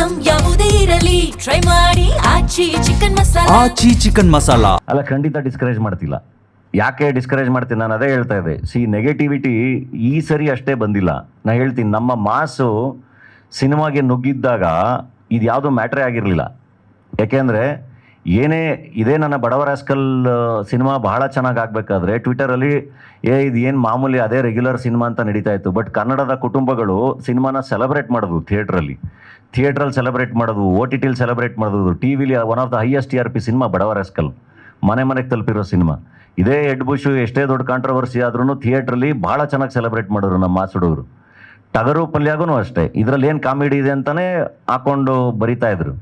Item ಯಾವುದೇ ಇರಲಿ try ಮಾಡಿ ಆಚಿ ಚಿಕನ್ ಮಸಾಲಾ. ಆಚಿ ಚಿಕನ್ ಮಸಾಲಾ. ಅಲ್ಲ, ಖಂಡಿತ ಡಿಸ್ಕರೇಜ್ ಮಾಡ್ತಿಲ್ಲ. ಯಾಕೆ ಡಿಸ್ಕರೇಜ್ ಮಾಡ್ತೀನಿ? ನಾನು ಅದೇ ಹೇಳ್ತಾ ಇದ್ದೆ. ನೆಗೆಟಿವಿಟಿ ಈ ಸರಿ ಅಷ್ಟೇ ಬಂದಿಲ್ಲ. ನಾನು ಹೇಳ್ತೀನಿ, ನಮ್ಮ ಮಾಸು ಸಿನಿಮಾಗೆ ನುಗ್ಗಿದ್ದಾಗ ಇದು ಯಾವುದೋ ಮ್ಯಾಟ್ರೇ ಆಗಿರಲಿಲ್ಲ. ಯಾಕೆಂದರೆ ಇದೇ ನನ್ನ ಬಡವರ ರಾಸ್ಕಲ್ ಸಿನಿಮಾ ಬಹಳ ಚೆನ್ನಾಗಿ ಆಗಬೇಕಾದ್ರೆ ಟ್ವಿಟರಲ್ಲಿ ಇದು ಏನು ಮಾಮೂಲಿ ಅದೇ ರೆಗ್ಯುಲರ್ ಸಿನಿಮಾ ಅಂತ ನಡೀತಾ ಇತ್ತು. ಬಟ್ ಕನ್ನಡದ ಕುಟುಂಬಗಳು ಸಿನಿಮಾನ ಸೆಲೆಬ್ರೇಟ್ ಮಾಡೋದು, ಥಿಯೇಟ್ರಲ್ಲಿ ಸೆಲೆಬ್ರೇಟ್ ಮಾಡೋದು, OTT ಸೆಲೆಬ್ರೇಟ್ ಮಾಡೋದು, ಟಿ ವಿಲಿ one of the highest TRP cinema ಬಡವರ ರಾಸ್ಕಲ್, ಮನೆಗೆ ತಲುಪಿರೋ ಸಿನಿಮಾ. ಇದೇ ಎಡ್ ಬುಷ್ ಎಷ್ಟೇ ದೊಡ್ಡ ಕಾಂಟ್ರವರ್ಸಿ ಆದ್ರೂ ಥಿಯೇಟ್ರಲ್ಲಿ ಭಾಳ ಚೆನ್ನಾಗಿ ಸೆಲೆಬ್ರೇಟ್ ಮಾಡಿದ್ರು ನಮ್ಮ ಮಾಸ್ ಹುಡುಗರು. ಟಗರು ಪಲ್ಯಾಗೂ ಅಷ್ಟೇ, ಇದರಲ್ಲಿ ಏನು ಕಾಮಿಡಿ ಇದೆ ಅಂತಲೇ ಹಾಕ್ಕೊಂಡು ಬರಿತಾ ಇದ್ರು.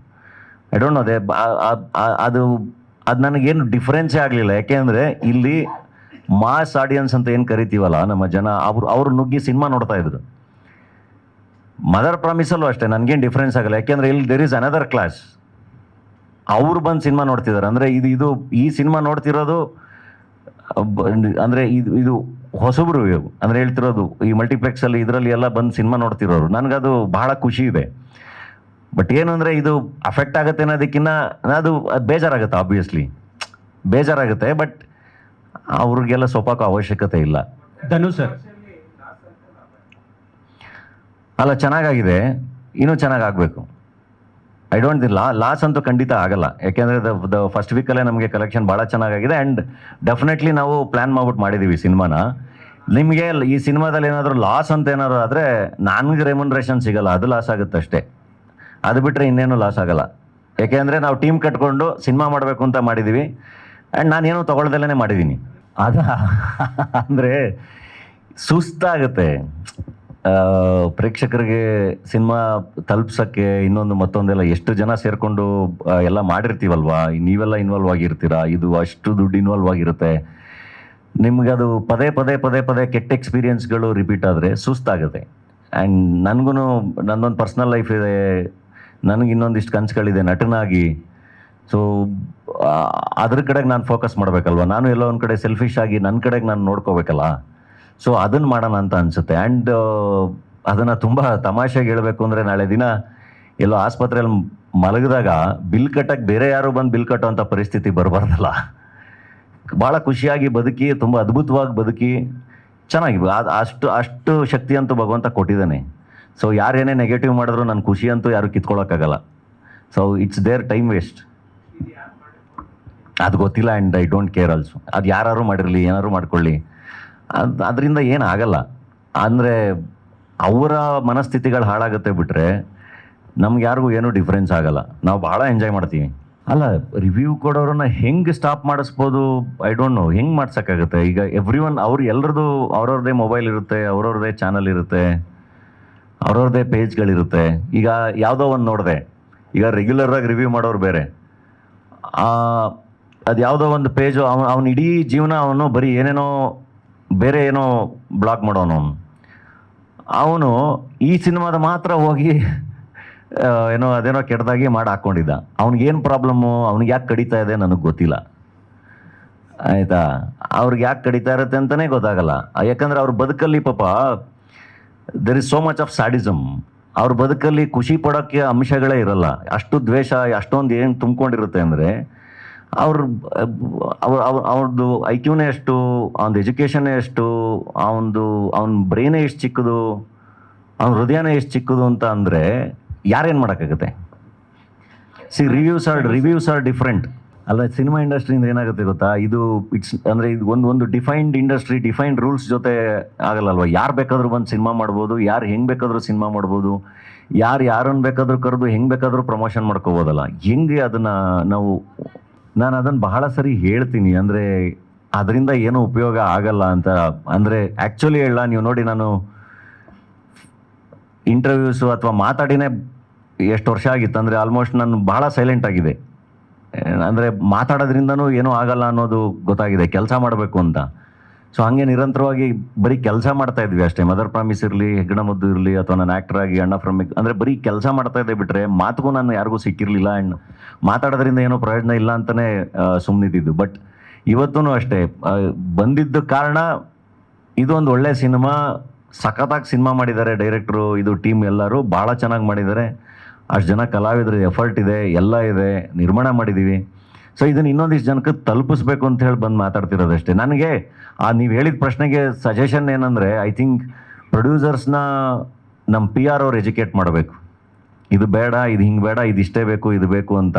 ಐ ಡೋಂಟ್ ನೋ ಅದು ನನಗೇನು ಡಿಫ್ರೆನ್ಸೇ ಆಗಲಿಲ್ಲ. ಯಾಕೆಂದರೆ ಇಲ್ಲಿ ಮಾಸ್ ಆಡಿಯನ್ಸ್ ಅಂತ ಏನು ಕರಿತೀವಲ್ಲ ನಮ್ಮ ಜನ, ಅವರು ನುಗ್ಗಿ ಸಿನಿಮಾ ನೋಡ್ತಾ ಇದ್ರು. ಮದರ್ ಪ್ರಾಮಿಸಲ್ಲೂ ಅಷ್ಟೇ ನನಗೇನು ಡಿಫ್ರೆನ್ಸ್ ಆಗಲ್ಲ. ಯಾಕೆಂದರೆ ಇಲ್ಲಿ ದೇರ್ ಈಸ್ ಅನದರ್ ಕ್ಲಾಸ್. ಅವ್ರು ಬಂದು ಸಿನಿಮಾ ನೋಡ್ತಿದ್ದಾರೆ. ಅಂದರೆ ಇದು ಈ ಸಿನಿಮಾ ನೋಡ್ತಿರೋದು ಅಂದರೆ ಇದು ಹೊಸಬ್ರು ಅಂದರೆ ಹೇಳ್ತಿರೋದು ಈ ಮಲ್ಟಿಪ್ಲೆಕ್ಸಲ್ಲಿ ಇದರಲ್ಲಿ ಎಲ್ಲ ಬಂದು ಸಿನಿಮಾ ನೋಡ್ತಿರೋರು. ನನಗದು ಬಹಳ ಖುಷಿ ಇದೆ. ಬಟ್ ಏನು ಅಂದರೆ ಇದು ಅಫೆಕ್ಟ್ ಆಗುತ್ತೆ ಅನ್ನೋದಕ್ಕಿಂತ ಅದು ಬೇಜಾರಾಗುತ್ತೆ. ಆಬ್ವಿಯಸ್ಲಿ ಬೇಜಾರಾಗುತ್ತೆ. ಬಟ್ ಅವ್ರಿಗೆಲ್ಲ ಸೊಪ್ಪಾಕೋ ಅವಶ್ಯಕತೆ ಇಲ್ಲ. ಧನು ಸರ್, ಅಲ್ಲ, ಚೆನ್ನಾಗಾಗಿದೆ, ಇನ್ನೂ ಚೆನ್ನಾಗಾಗಬೇಕು. ಐ ಡೋಂಟ್ ಥಿಂಕ್ ಲಾಸ್ ಅಂತೂ ಖಂಡಿತ ಆಗಲ್ಲ. ಯಾಕೆಂದರೆ ದ ಫಸ್ಟ್ ವೀಕಲ್ಲೇ ನಮಗೆ ಕಲೆಕ್ಷನ್ ಭಾಳ ಚೆನ್ನಾಗಾಗಿದೆ. ಆ್ಯಂಡ್ ಡೆಫಿನೆಟ್ಲಿ ನಾವು ಪ್ಲ್ಯಾನ್ ಮಾಡ್ಬಿಟ್ಟು ಮಾಡಿದ್ದೀವಿ ಸಿನಿಮಾನ. ನಿಮಗೆ ಈ ಸಿನಿಮಾದಲ್ಲಿ ಏನಾದರೂ ಲಾಸ್ ಅಂತ ಏನಾದರೂ ಆದರೆ ನನಗೆ ರೆಮ್ಯುನರೇಷನ್ ಸಿಗಲ್ಲ, ಅದು ಲಾಸ್ ಆಗುತ್ತೆ ಅಷ್ಟೇ. ಅದು ಬಿಟ್ಟರೆ ಇನ್ನೇನು ಲಾಸ್ ಆಗಲ್ಲ. ಯಾಕೆಂದರೆ ನಾವು ಟೀಮ್ ಕಟ್ಕೊಂಡು ಸಿನಿಮಾ ಮಾಡಬೇಕು ಅಂತ ಮಾಡಿದ್ದೀವಿ. ಆ್ಯಂಡ್ ನಾನೇನು ತೊಗೊಳ್ದಲ್ಲೇ ಮಾಡಿದ್ದೀನಿ. ಅಂದರೆ ಸುಸ್ತಾಗುತ್ತೆ ಪ್ರೇಕ್ಷಕರಿಗೆ ಸಿನಿಮಾ ತಲುಪ್ಸೋಕ್ಕೆ. ಇನ್ನೊಂದು ಮತ್ತೊಂದೆಲ್ಲ ಎಷ್ಟು ಜನ ಸೇರಿಕೊಂಡು ಎಲ್ಲ ಮಾಡಿರ್ತೀವಲ್ವಾ, ನೀವೆಲ್ಲ ಇನ್ವಾಲ್ವ್ ಆಗಿರ್ತೀರ. ಇದು ಅಷ್ಟು ದುಡ್ಡು ಇನ್ವಾಲ್ವ್ ಆಗಿರುತ್ತೆ. ನಿಮ್ಗೆ ಅದು ಪದೇ ಪದೇ ಪದೇ ಪದೇ ಕೆಟ್ಟ ಎಕ್ಸ್ಪೀರಿಯನ್ಸ್ಗಳು ರಿಪೀಟ್ ಆದರೆ ಸುಸ್ತಾಗುತ್ತೆ. ಆ್ಯಂಡ್ ನನಗೂ ನನ್ನೊಂದು ಪರ್ಸ್ನಲ್ ಲೈಫ್ ಇದೆ, ನನಗೆ ಇನ್ನೊಂದಿಷ್ಟು ಕನಸುಗಳಿದೆ ನಟನಾಗಿ. ಸೊ ಅದ್ರ ಕಡೆಗೆ ನಾನು ಫೋಕಸ್ ಮಾಡಬೇಕಲ್ವ. ನಾನು ಎಲ್ಲೋ ಒಂದು ಕಡೆ ಸೆಲ್ಫಿಶ್ ಆಗಿ ನನ್ನ ಕಡೆಗೆ ನಾನು ನೋಡ್ಕೋಬೇಕಲ್ಲ. ಸೊ ಅದನ್ನು ಮಾಡೋಣ ಅಂತ ಅನಿಸುತ್ತೆ. ಆ್ಯಂಡ್ ಅದನ್ನು ತುಂಬ ತಮಾಷೆಗೆ ಹೇಳಬೇಕು ಅಂದರೆ, ನಾಳೆ ದಿನ ಎಲ್ಲೋ ಆಸ್ಪತ್ರೆಯಲ್ಲಿ ಮಲಗಿದಾಗ ಬಿಲ್ ಕಟ್ಟಕ್ಕೆ ಬೇರೆ ಯಾರು ಬಂದು ಬಿಲ್ ಕಟ್ಟೋವಂಥ ಪರಿಸ್ಥಿತಿ ಬರಬಾರ್ದಲ್ಲ. ಭಾಳ ಖುಷಿಯಾಗಿ ಬದುಕಿ, ತುಂಬ ಅದ್ಭುತವಾಗಿ ಬದುಕಿ ಚೆನ್ನಾಗಿ ಅಷ್ಟು ಶಕ್ತಿ ಅಂತೂ ಭಗವಂತ ಕೊಟ್ಟಿದ್ದಾನೆ. ಸೊ ಯಾರೇನೇ ನೆಗೆಟಿವ್ ಮಾಡಿದ್ರು ನನ್ನ ಖುಷಿ ಅಂತೂ ಯಾರು ಕಿತ್ಕೊಳ್ಳೋಕ್ಕಾಗಲ್ಲ. So it's their time waste. ಅದು ಗೊತ್ತಿಲ್ಲ. And I don't care also. ಅದು ಯಾರು ಮಾಡಿರಲಿ, ಏನಾದ್ರು ಮಾಡ್ಕೊಳ್ಳಿ, ಅದರಿಂದ ಏನಾಗಲ್ಲ. ಅಂದರೆ ಅವರ ಮನಸ್ಥಿತಿಗಳು ಹಾಳಾಗುತ್ತೆ ಬಿಟ್ಟರೆ ನಮ್ಗೆ ಯಾರಿಗೂ ಏನೂ ಡಿಫ್ರೆನ್ಸ್ ಆಗಲ್ಲ. ನಾವು ಭಾಳ ಎಂಜಾಯ್ ಮಾಡ್ತೀವಿ. ಅಲ್ಲ, ರಿವ್ಯೂ ಕೊಡೋರನ್ನ ಹೆಂಗೆ ಸ್ಟಾಪ್ ಮಾಡಿಸ್ಬೋದು? I don't know. ಹೆಂಗೆ ಮಾಡ್ಸೋಕ್ಕಾಗುತ್ತೆ? ಈಗ ಎಲ್ಲರದ್ದು ಅವ್ರವ್ರದ್ದೇ ಮೊಬೈಲ್ ಇರುತ್ತೆ, ಅವ್ರವ್ರದ್ದೇ ಚಾನಲ್ ಇರುತ್ತೆ, ಅವ್ರವ್ರದ್ದೇ ಪೇಜ್ಗಳಿರುತ್ತೆ. ಈಗ ಯಾವುದೋ ಒಂದು ನೋಡಿದೆ, ಈಗ ರೆಗ್ಯುಲರಾಗಿ ರಿವ್ಯೂ ಮಾಡೋರು ಬೇರೆ, ಅದು ಯಾವುದೋ ಒಂದು ಪೇಜು ಅವನು ಇಡೀ ಜೀವನ ಅವನು ಬರೀ ಏನೇನೋ ಬೇರೆ ಏನೋ ಬ್ಲಾಗ್ ಮಾಡೋನು. ಅವನು ಈ ಸಿನಿಮಾದ ಮಾತ್ರ ಹೋಗಿ ಅದೇನೋ ಕೆಟ್ಟದಾಗಿ ಮಾಡಿ ಹಾಕ್ಕೊಂಡಿದ್ದ. ಅವ್ನಿಗೇನು ಪ್ರಾಬ್ಲಮ್ಮು, ಅವ್ನಿಗೆ ಯಾಕೆ ಕಡಿತಾ ಇದೆ ನನಗೆ ಗೊತ್ತಿಲ್ಲ. ಆಯಿತಾ? ಅವ್ರಿಗೆ ಯಾಕೆ ಕಡಿತಾ ಇರುತ್ತೆ ಅಂತಲೇ ಗೊತ್ತಾಗಲ್ಲ. ಯಾಕಂದರೆ ಅವ್ರ ಬದುಕಲ್ಲಿ ಪಾಪ there is so much of sadism. ಅವ್ರ ಬದುಕಲ್ಲಿ ಖುಷಿ ಪಡೋಕ್ಕೆ ಅಂಶಗಳೇ ಇರಲ್ಲ. ಅಷ್ಟು ದ್ವೇಷ, ಅಷ್ಟೊಂದು ಏನು ತುಂಬ್ಕೊಂಡಿರುತ್ತೆ ಅಂದರೆ ಅವ್ರದ್ದು IQನೇ ಎಷ್ಟು, ಅವನದು ಎಜುಕೇಷನ್ನೇ ಎಷ್ಟು, ಅವನ ಬ್ರೈನೇ ಎಷ್ಟು ಚಿಕ್ಕದು, ಅವನ ಹೃದಯನೇ ಎಷ್ಟು ಚಿಕ್ಕದು ಅಂತ ಅಂದರೆ ಯಾರೇನು ಮಾಡೋಕ್ಕಾಗುತ್ತೆ? Reviews are different. ಅಲ್ಲ, ಸಿನಿಮಾ ಇಂಡಸ್ಟ್ರಿಯಿಂದ ಏನಾಗುತ್ತೆ ಗೊತ್ತಾ? ಇದು ಇದು ಒಂದು ಡಿಫೈನ್ಡ್ ಇಂಡಸ್ಟ್ರಿ, ಡಿಫೈನ್ಡ್ ರೂಲ್ಸ್ ಜೊತೆ ಆಗಲ್ಲಲ್ವ. ಯಾರು ಬೇಕಾದರೂ ಬಂದು ಸಿನಿಮಾ ಮಾಡ್ಬೋದು, ಯಾರು ಹೆಂಗೆ ಬೇಕಾದರೂ ಸಿನಿಮಾ ಮಾಡ್ಬೋದು, ಯಾರನ್ನು ಬೇಕಾದರೂ ಕರೆದು ಹೆಂಗೆ ಬೇಕಾದರೂ ಪ್ರಮೋಷನ್ ಮಾಡ್ಕೋಬೋದಲ್ಲ. ಹೆಂಗೆ ಅದನ್ನು ನಾನು ಅದನ್ನು ಬಹಳ ಸರಿ ಹೇಳ್ತೀನಿ. ಅಂದರೆ ಅದರಿಂದ ಏನೂ ಉಪಯೋಗ ಆಗಲ್ಲ ಅಂತ. ಅಂದರೆ ಆ್ಯಕ್ಚುಲಿ ನೀವು ನೋಡಿ, ನಾನು ಇಂಟರ್ವ್ಯೂಸು ಅಥವಾ ಮಾತಾಡಿನೇ ಎಷ್ಟು ವರ್ಷ ಆಗಿತ್ತು ಅಂದರೆ ಆಲ್ಮೋಸ್ಟ್ ನಾನು ಬಹಳ ಸೈಲೆಂಟ್ ಆಗಿದೆ. ಅಂದರೆ ಮಾತಾಡೋದ್ರಿಂದನೂ ಏನೂ ಆಗಲ್ಲ ಅನ್ನೋದು ಗೊತ್ತಾಗಿದೆ, ಕೆಲಸ ಮಾಡಬೇಕು ಅಂತ. ಸೊ ಹಾಗೆ ನಿರಂತರವಾಗಿ ಬರೀ ಕೆಲಸ ಮಾಡ್ತಾ ಇದ್ವಿ ಅಷ್ಟೇ. ಮದರ್ ಪ್ರಾಮಿಸ್ ಇರಲಿ, ಹೆಗ್ಗಣ ಮುದ್ದು ಇರಲಿ, ಅಥವಾ ನಾನು ಆ್ಯಕ್ಟರ್ ಆಗಿ ಅಣ್ಣ ಫ್ರಮ್ ಅಂದರೆ ಬರೀ ಕೆಲಸ ಮಾಡ್ತಾ ಇದ್ದೆ ಬಿಟ್ಟರೆ ಮಾತುಗೂ ನಾನು ಯಾರಿಗೂ ಸಿಕ್ಕಿರಲಿಲ್ಲ. ಆ್ಯಂಡ್ ಮಾತಾಡೋದ್ರಿಂದ ಏನೋ ಪ್ರಯೋಜನ ಇಲ್ಲ ಅಂತಲೇ ಸುಮ್ಮನಿದ್ದು. ಬಟ್ ಇವತ್ತೂ ಅಷ್ಟೇ ಬಂದಿದ್ದ ಕಾರಣ ಇದೊಂದು ಒಳ್ಳೆ ಸಿನಿಮಾ, ಸಖತ್ತಾಗಿ ಸಿನಿಮಾ ಮಾಡಿದ್ದಾರೆ ಡೈರೆಕ್ಟ್ರು, ಇದು ಟೀಮ್ ಎಲ್ಲರೂ ಭಾಳ ಚೆನ್ನಾಗಿ ಮಾಡಿದ್ದಾರೆ. ಅಷ್ಟು ಜನ ಕಲಾವಿದ್ರ ಎಫರ್ಟ್ ಇದೆ, ಎಲ್ಲ ಇದೆ, ನಿರ್ಮಾಣ ಮಾಡಿದ್ದೀವಿ. ಸೊ ಇದನ್ನು ಇನ್ನೊಂದಿಷ್ಟು ಜನಕ್ಕೆ ತಲುಪಿಸ್ಬೇಕು ಅಂತ ಹೇಳಿ ಬಂದು ಮಾತಾಡ್ತಿರೋದಷ್ಟೇ. ನನಗೆ ನೀವು ಹೇಳಿದ ಪ್ರಶ್ನೆಗೆ ಸಜೆಷನ್ ಏನಂದರೆ, ಐ ಥಿಂಕ್ ಪ್ರೊಡ್ಯೂಸರ್ಸ್ನ ನಮ್ಮ PR ಅವ್ರು ಎಜುಕೇಟ್ ಮಾಡಬೇಕು. ಇದು ಬೇಡ, ಇದು ಹಿಂಗೆ ಬೇಡ, ಇದು ಇಷ್ಟೇ ಬೇಕು, ಇದು ಬೇಕು ಅಂತ